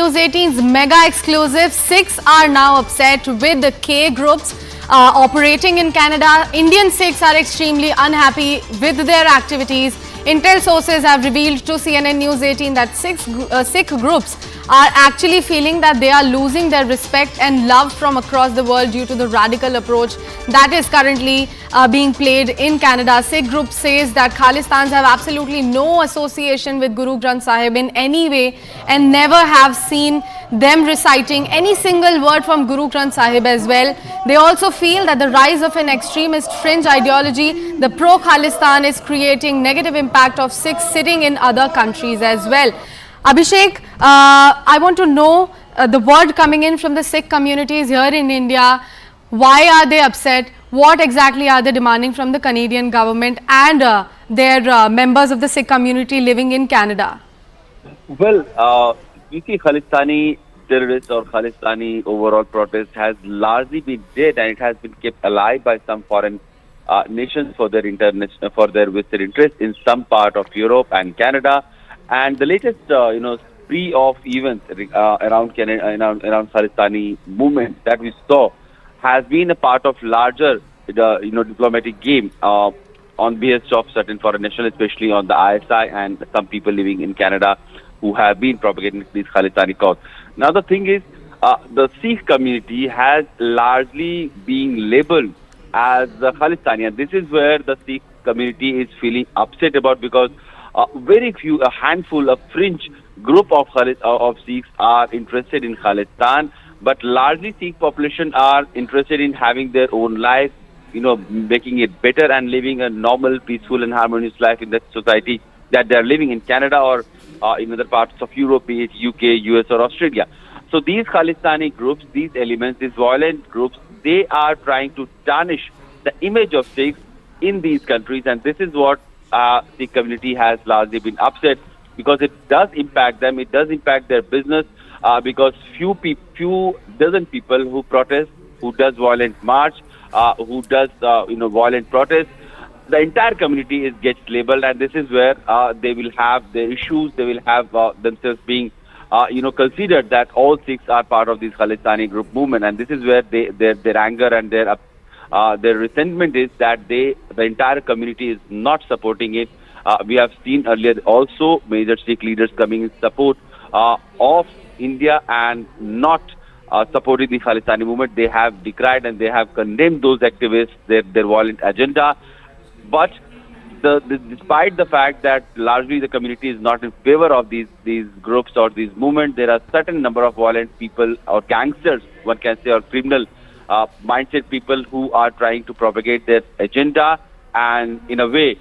News 18's mega exclusive. Sikhs are now upset with the K groups operating in Canada. Indian Sikhs are extremely unhappy with their activities. Intel sources have revealed to CNN News 18 that Sikh groups are actually feeling that they are losing their respect and love from across the world due to the radical approach that is currently being played in Canada. Sikh group says that Khalistans have absolutely no association with Guru Granth Sahib in any way and never have seen them reciting any single word from Guru Granth Sahib as well. They also feel that the rise of an extremist fringe ideology, the pro-Khalistan, is creating negative impact of Sikhs sitting in other countries as well. Abhishek, I want to know the word coming in from the Sikh communities here in India. Why are they upset? What exactly are they demanding from the Canadian government and their members of the Sikh community living in Canada? Well, we see Khalistani terrorists or Khalistani overall protest has largely been dead, and it has been kept alive by some foreign nations for their vested interest in some part of Europe and Canada. And the latest, spree of events around Khalistani movement that we saw has been a part of larger, diplomatic game on behest of certain foreign nationals, especially on the ISI and some people living in Canada who have been propagating this Khalistani cause. Now the thing is, the Sikh community has largely been labeled as the Khalistani, and this is where the Sikh community is feeling upset about, because very few, a handful, a fringe group of Sikhs are interested in Khalistan, but largely Sikh population are interested in having their own life, making it better and living a normal, peaceful and harmonious life in that society that they are living in Canada or in other parts of Europe, be it UK, US or Australia. So these Khalistani groups, these elements, these violent groups, they are trying to tarnish the image of Sikhs in these countries, and this is what the community has largely been upset, because it does impact them, it does impact their business, because few dozen people who protest, who does violent march, who does violent protest, the entire community gets labeled, and this is where they will have their issues. They will have themselves being considered that all Sikhs are part of this Khalistani group movement, and this is where their anger and their resentment is that the entire community is not supporting it. We have seen earlier also major Sikh leaders coming in support of India and not supporting the Khalistani movement. They have decried and they have condemned those activists, their violent agenda. But despite the fact that largely the community is not in favor of these groups or these movements, there are certain number of violent people or gangsters, one can say, or criminal mindset people who are trying to propagate their agenda, and in a way,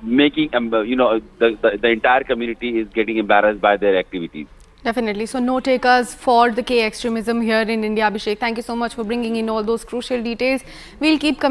making the entire community is getting embarrassed by their activities. Definitely. So no takers for the K extremism here in India. Abhishek, thank you so much for bringing in all those crucial details. We'll keep coming.